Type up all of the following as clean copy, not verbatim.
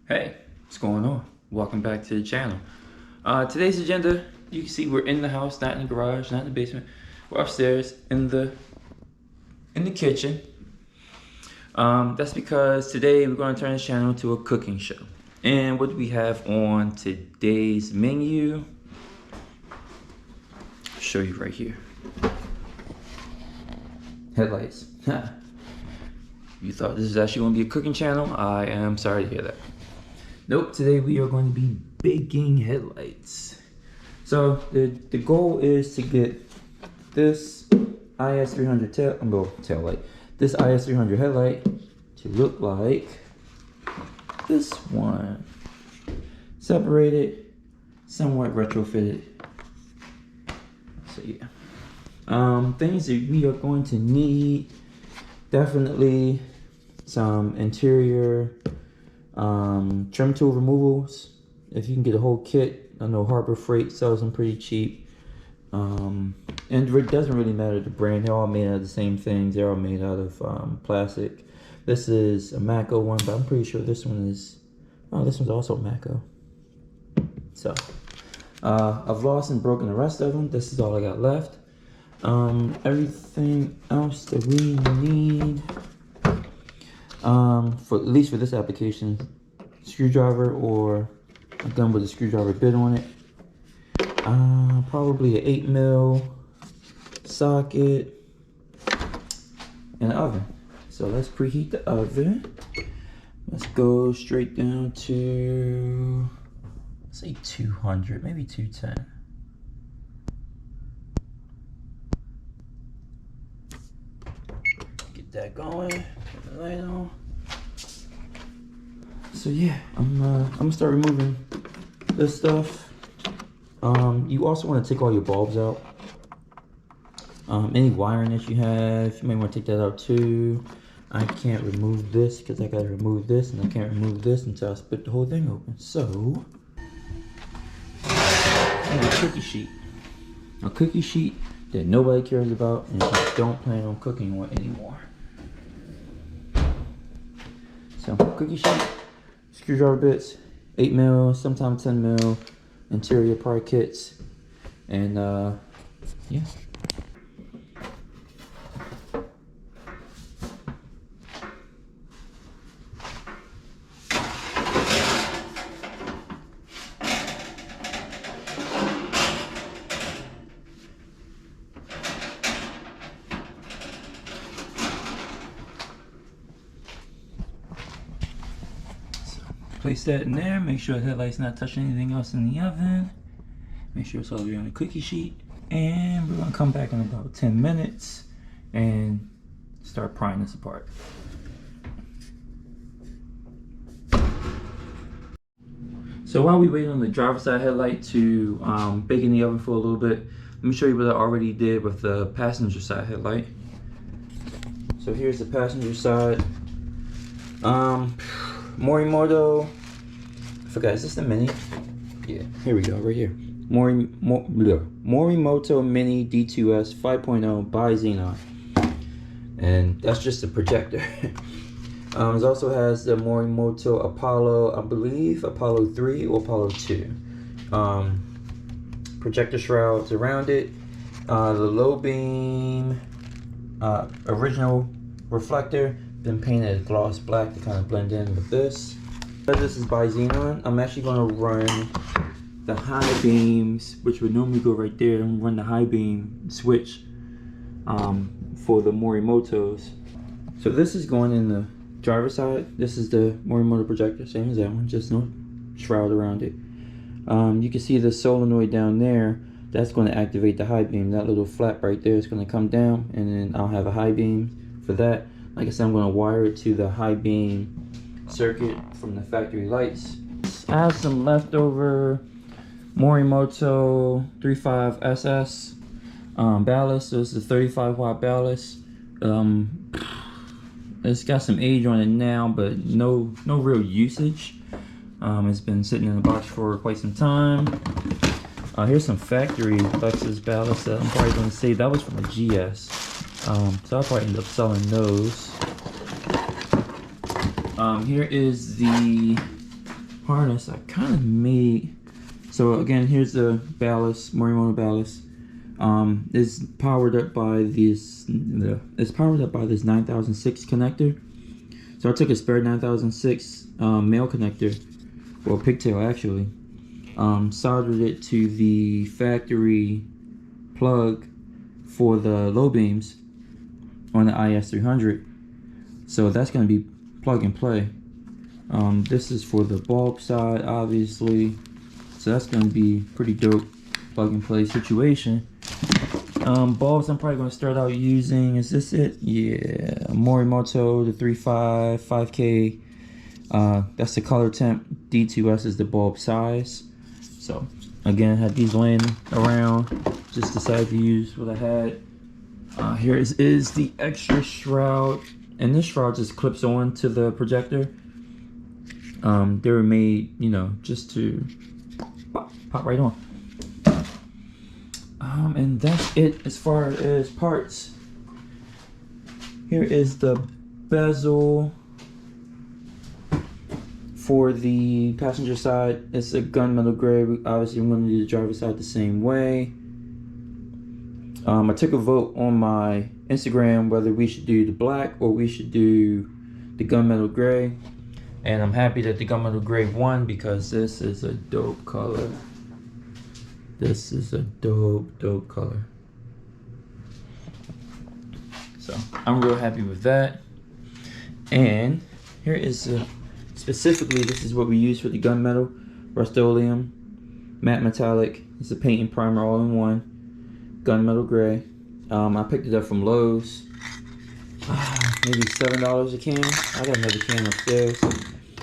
Hey, what's going on? Welcome back to the channel. Today's agenda, you can see we're in the house, not in the garage, not in the basement. We're upstairs in the kitchen. That's because today we're going to turn this channel into a cooking show. And what do we have on today's menu? I'll show you right here. Headlights. You thought this is actually going to be a cooking channel? I am sorry to hear that. Nope, today we are going to be baking headlights. So the goal is to get this IS300 tail light, this IS300 headlight to look like this one. Separated, somewhat retrofitted. So yeah. Things that we are going to need, definitely some interior trim tool removals. If you can get a whole kit, I know Harbor Freight sells them pretty cheap. And it doesn't really matter the brand, they're all made out of the same things. They're all made out of plastic. This is a Mako one, but I'm pretty sure this one is, oh, this one's also Mako. So I've lost and broken the rest of them. This is all I got left. Everything else that we need, for at least for this application, screwdriver or a gun with a screwdriver bit on it. Probably an 8mm socket and an oven. So let's preheat the oven. Let's go straight down to, let's say 200, maybe 210. Get that going. Put the light on. So yeah, I'm gonna start removing this stuff. You also want to take all your bulbs out. Any wiring that you have, you may want to take that out too. I can't remove this because I gotta remove this, and I can't remove this until I split the whole thing open. So, and a cookie sheet. A cookie sheet that nobody cares about and you don't plan on cooking on anymore. So, cookie sheet, screwdriver bits, 8mm, sometimes 10mm, interior part kits, and yeah. Place that in there, make sure the headlight's not touching anything else in the oven. Make sure it's all the way on the cookie sheet. And we're gonna come back in about 10 minutes and start prying this apart. So while we wait on the driver's side headlight to bake in the oven for a little bit, let me show you what I already did with the passenger side headlight. So here's the passenger side. Morimoto, I forgot, is this the Mini? Yeah, here we go, right here. Morimoto Mini D2S 5.0 by Xenon. And that's just a projector. It also has the Morimoto Apollo, I believe, Apollo 3 or Apollo 2. Projector shrouds around it. The low beam, original reflector. Been painted gloss black to kind of blend in with this. This is by Xenon. I'm actually going to run the high beams, which would normally go right there, and run the high beam switch for the Morimotos. So this is going in the driver's side. This is the Morimoto projector, same as that one, just no shroud around it. You can see the solenoid down there. That's going to activate the high beam. That little flap right there is going to come down, and then I'll have a high beam for that. Like I said, I'm going to wire it to the high beam circuit from the factory lights. I have some leftover Morimoto 35SS ballast. So this is a 35 watt ballast. It's got some age on it now, but no real usage. It's been sitting in the box for quite some time. Here's some factory Lexus ballasts that I'm probably going to say that was from a GS. So I'll probably end up selling those. Here is the harness I kind of made. So again, here's the ballast, Morimoto ballast. It's powered up by this. It's powered up by this 9006 connector. So I took a spare 9006 male connector, or pigtail actually. Soldered it to the factory plug for the low beams on the IS300. So that's going to be plug and play. This is for the bulb side, obviously. So that's going to be pretty dope plug and play situation. Bulbs I'm probably going to start out using, is this it? Yeah, Morimoto, the 3.5, 5K. That's the color temp. D2S is the bulb size. So again, I had these laying around. Just decided to use what I had. Here is the extra shroud. And this shroud just clips on to the projector. They were made, you know, just to pop right on. And that's it as far as parts. Here is the bezel for the passenger side. It's a gunmetal gray. Obviously, I'm going to do the driver's side the same way. I took a vote on my Instagram whether we should do the black or we should do the gunmetal gray. And I'm happy that the gunmetal gray won because this is a dope color. This is a dope color. So I'm real happy with that. And here is specifically, this is what we use for the gunmetal. Rust-Oleum, matte metallic. It's a paint and primer all in one. Gunmetal gray. I picked it up from Lowe's. Maybe $7 a can. I got another can upstairs.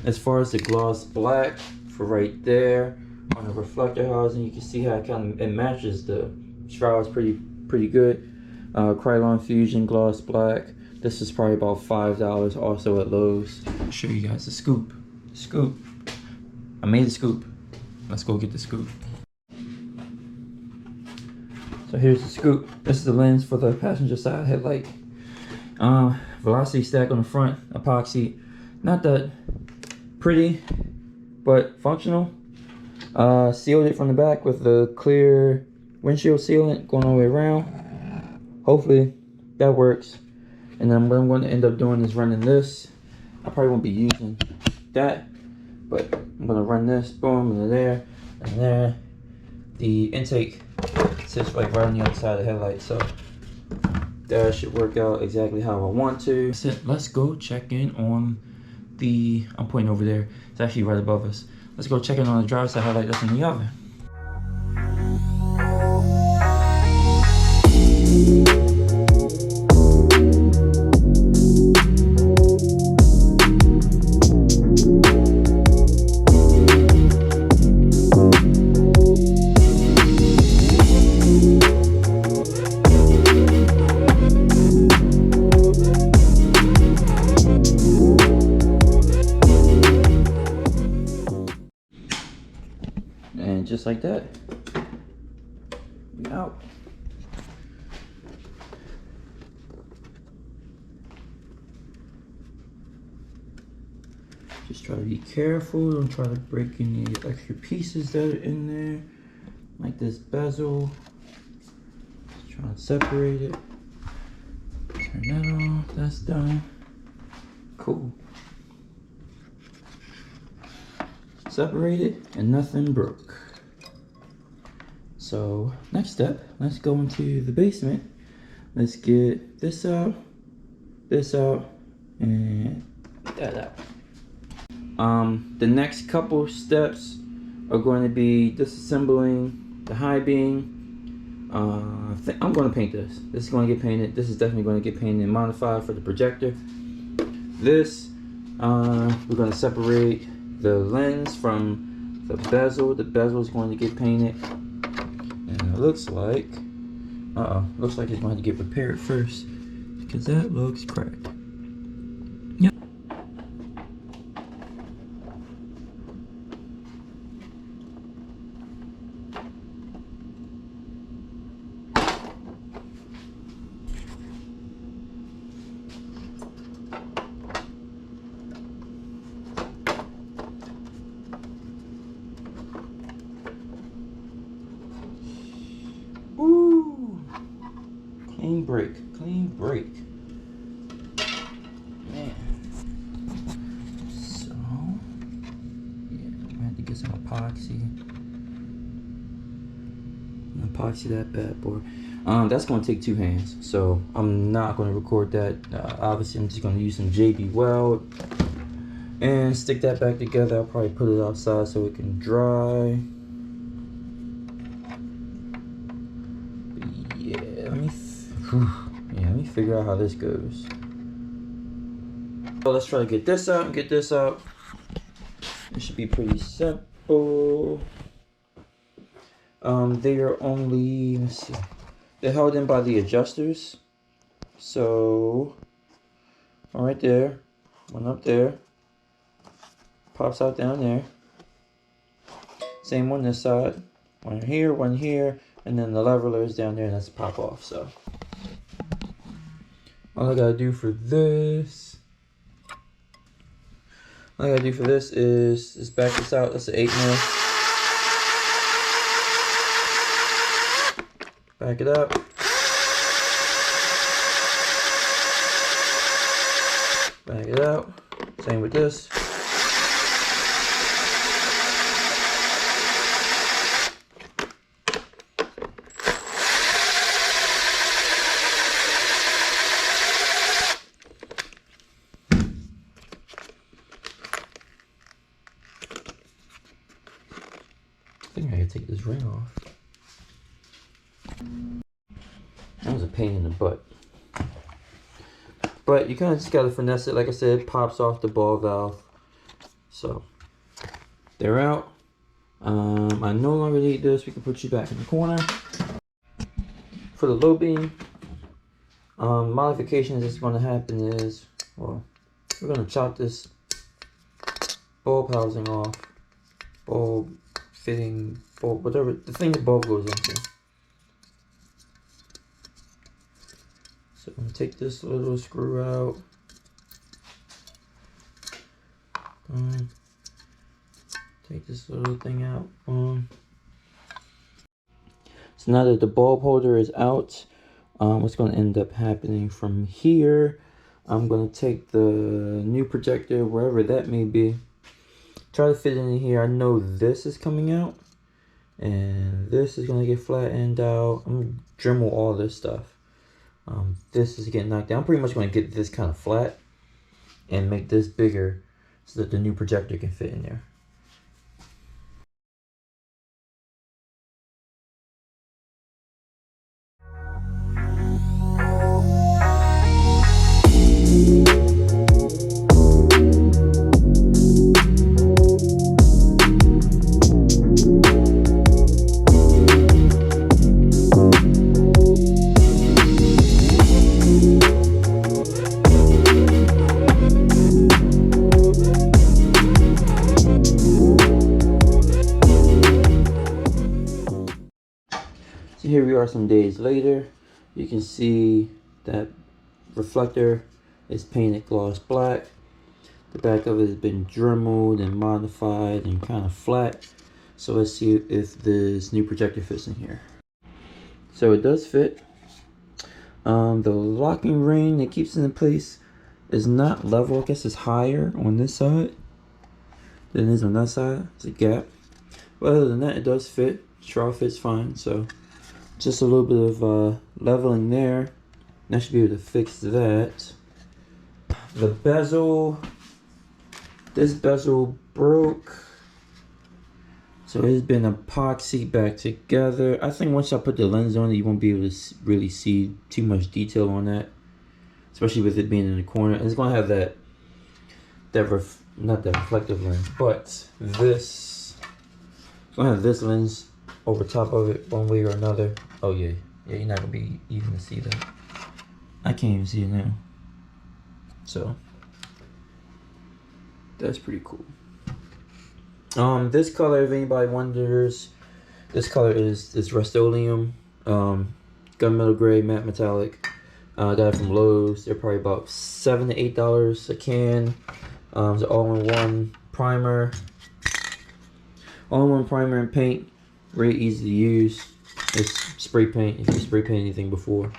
As far as the gloss black for right there on the reflector housing, you can see how it matches the shrouds pretty good. Krylon Fusion gloss black. This is probably about $5 also at Lowe's. I'll show you guys the scoop. Scoop. I made the scoop. Let's go get the scoop. So here's the scoop. This is the lens for the passenger side headlight. Velocity stack on the front, epoxy. Not that pretty, but functional. Sealed it from the back with the clear windshield sealant going all the way around. Hopefully that works. And then what I'm going to end up doing is running this. I probably won't be using that, but I'm going to run this, boom, and there, and there. The intake sits like right on the other side of the headlight, so that should work out exactly how I want to. So let's go check in on the, I'm pointing over there, it's actually right above us. Let's go check in on the driver's side headlight that's in the oven. And just like that, we out. Just try to be careful, don't try to break any extra pieces that are in there, like this bezel. Just try to separate it. Turn that off, that's done. Cool. Separated and nothing broke. So next step, let's go into the basement. Let's get this out, and that out. The next couple steps are going to be disassembling the high beam. I'm going to paint this. This is going to get painted. This is definitely going to get painted and modified for the projector. This, we're going to separate the lens from the bezel. The bezel is going to get painted, and it looks like looks like it's going to get repaired first because that looks cracked. Yep. break. Clean break. Man. So, yeah, I'm gonna have to get some epoxy. Epoxy that bad boy. That's gonna take 2 hands, so I'm not gonna record that. Obviously, I'm just gonna use some JB Weld and stick that back together. I'll probably put it outside so it can dry. But yeah, let me figure out how this goes. So let's try to get this out and get this out. It should be pretty simple. They are only, let's see, they're held in by the adjusters. So, one right there, one up there, pops out down there. Same on this side, one here, and then the leveler is down there, and that's pop off. So, all I gotta do for this, is just back this out. That's an 8mm. Back it up. Back it out. Same with this. I think I gotta take this ring off. That was a pain in the butt. But you kind of just gotta finesse it. Like I said, it pops off the ball valve. So they're out. I no longer need this. We can put you back in the corner. For the low beam, modifications that's going to happen is, well, we're going to chop this bulb housing off. Bulb fitting, bulb, whatever, the thing the bulb goes into. So I'm going to take this little screw out. Take this little thing out. So now that the bulb holder is out, what's going to end up happening from here, I'm going to take the new projector, wherever that may be, try to fit it in here. I know this is coming out, and this is going to get flattened out. I'm going to Dremel all this stuff. This is getting knocked down. I'm pretty much going to get this kind of flat and make this bigger so that the new projector can fit in there. Here we are some days later. You can see that reflector is painted gloss black. The back of it has been dremeled and modified and kind of flat. So let's see if this new projector fits in here. So it does fit. The locking ring that keeps it in place is not level. I guess it's higher on this side than it is on that side. It's a gap. But other than that, it does fit. Straw fits fine. So just a little bit of leveling there. I should be able to fix that. The bezel, this bezel broke, so it's been epoxied back together. I think once I put the lens on it, you won't be able to really see too much detail on that, especially with it being in the corner. And it's going to have not that reflective lens, but this, it's going to have this lens over top of it one way or another. Oh yeah, you're not gonna be even to see that. I can't even see it now. So that's pretty cool. This color, if anybody wonders, this color is Rust-Oleum, gunmetal gray matte metallic. I got it from Lowe's. They're probably about $7 to $8 a can. It's all-in-one primer, all-in-one primer and paint. Really easy to use. It's spray paint if you spray paint anything before.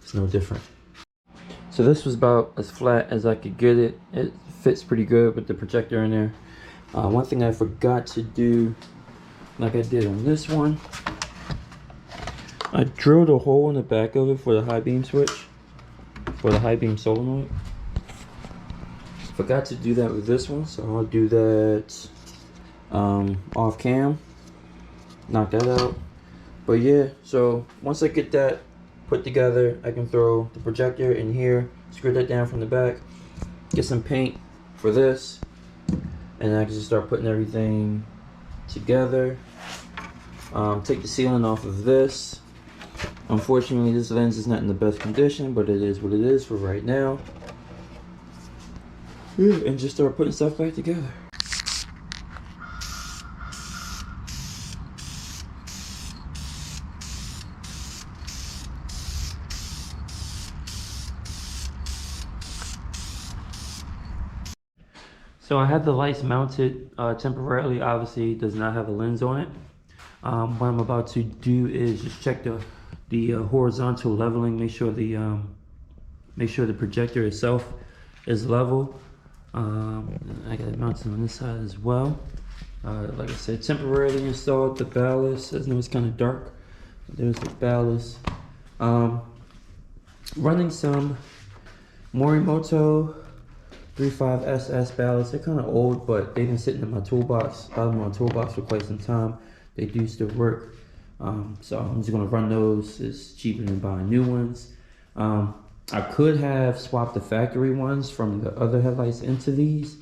it's no different. So this was about as flat as I could get it. It fits pretty good with the projector in there. One thing I forgot to do, like I did on this one, I drilled a hole in the back of it for the high beam switch, for the high beam solenoid. Forgot to do that with this one, so I'll do that off cam, knock that out. But yeah, so once I get that put together, I can throw the projector in here, screw that down from the back, get some paint for this, and I can just start putting everything together. Take the sealant off of this. Unfortunately, this lens is not in the best condition, but it is what it is for right now. Yeah, and just start putting stuff back together. So I had the lights mounted temporarily. Obviously, it does not have a lens on it. What I'm about to do is just check the horizontal leveling. Make sure the projector itself is level. I got it mounted on this side as well. Like I said, temporarily installed the ballast. As you know, it's kind of dark. There's the ballast. Running some Morimoto 35 SS ballasts. They're kind of old, but they've been sitting in my toolbox. I've had them in my toolbox for quite some time. They do still work. So I'm just gonna run those. It's cheaper than buying new ones. I could have swapped the factory ones from the other headlights into these,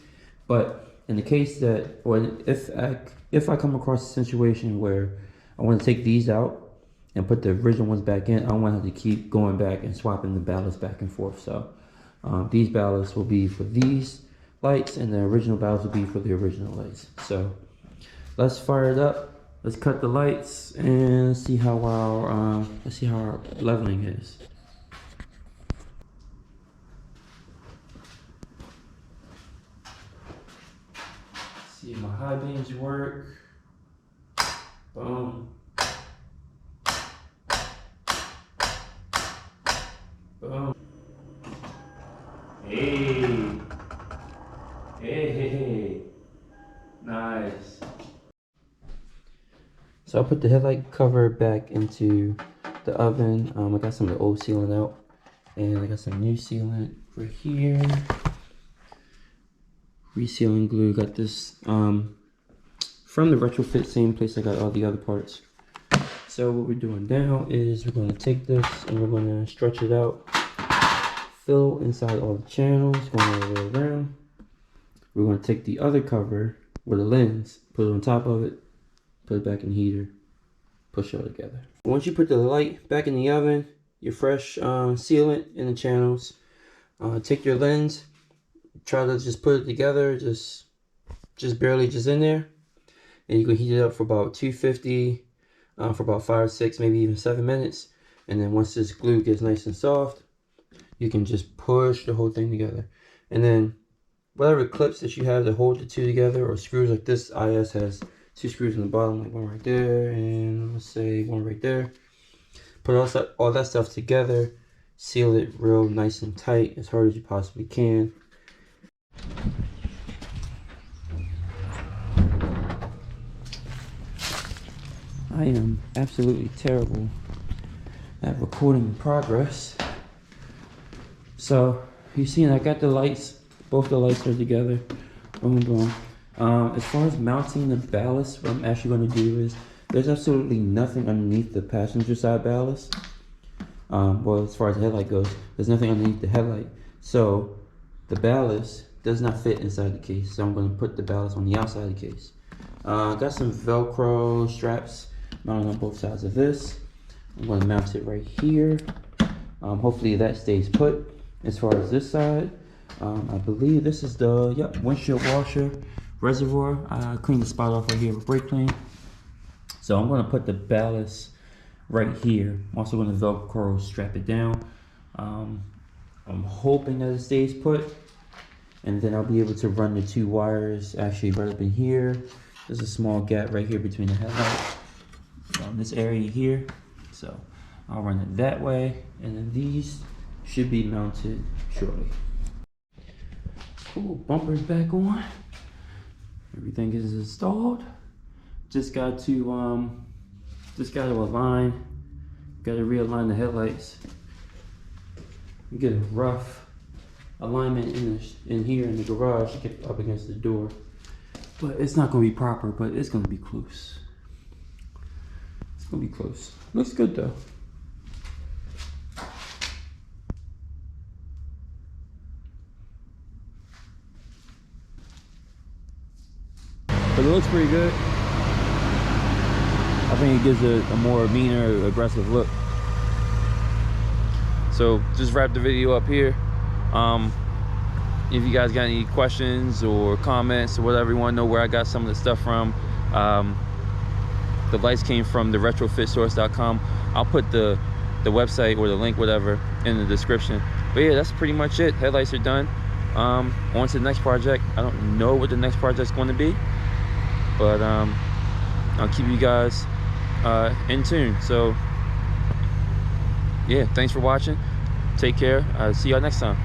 but in the case that, or if I come across a situation where I want to take these out and put the original ones back in, I don't want to have to keep going back and swapping the ballasts back and forth. So these ballasts will be for these lights, and the original ballast will be for the original lights. So let's fire it up. Let's cut the lights and see how our leveling is. See if my high beams work. Boom. Boom. Hey. Hey. Nice. So I put the headlight cover back into the oven. I got some of the old sealant out, and I got some new sealant for here. Resealing glue. Got this from the Retrofit, same place I got all the other parts. So what we're doing now is we're going to take this and we're going to stretch it out, fill inside all the channels, going all the way around. We're going to take the other cover with a lens, put it on top of it, put it back in the heater, push it all together. Once you put the light back in the oven, your fresh sealant in the channels, take your lens, try to just put it together, just barely just in there, and you can heat it up for about 250 for about 5, 6, maybe even 7 minutes. And then once this glue gets nice and soft, you can just push the whole thing together. And then whatever clips that you have to hold the two together, or screws, like this IS has 2 screws in the bottom, like one right there and let's say one right there. Put all that stuff together, seal it real nice and tight, as hard as you possibly can. I am absolutely terrible at recording in progress. So you see, I got the lights, both the lights are together. Boom, boom. As far as mounting the ballast, what I'm actually going to do is, there's absolutely nothing underneath the passenger side ballast. Well, as far as the headlight goes, there's nothing underneath the headlight. So the ballast does not fit inside the case. So I'm going to put the ballast on the outside of the case. Got some Velcro straps mounted on both sides of this. I'm going to mount it right here. Hopefully that stays put. As far as this side, I believe this is the windshield washer reservoir. I cleaned the spot off right here with brake clean. So I'm going to put the ballast right here. I'm also going to Velcro strap it down. I'm hoping that it stays put, and then I'll be able to run the 2 wires actually right up in here. There's a small gap right here between the headlight on this area here. So I'll run it that way, and then these should be mounted shortly. Cool, bumpers back on. Everything is installed. Just got to align. Got to realign the headlights. Get a rough alignment in here in the garage to get up against the door. But it's not gonna be proper, but it's gonna be close. It's gonna be close. Looks good though. But it looks pretty good. I think it gives a more meaner, aggressive look. So just wrap the video up here. If you guys got any questions or comments or whatever, you want to know where I got some of the stuff from, the lights came from the retrofitsource.com. I'll put the website or the link, whatever, in the description. But yeah, that's pretty much it. Headlights are done. On to the next project. I don't know what the next project's going to be, but I'll keep you guys in tune. So yeah, thanks for watching. Take care. See y'all next time.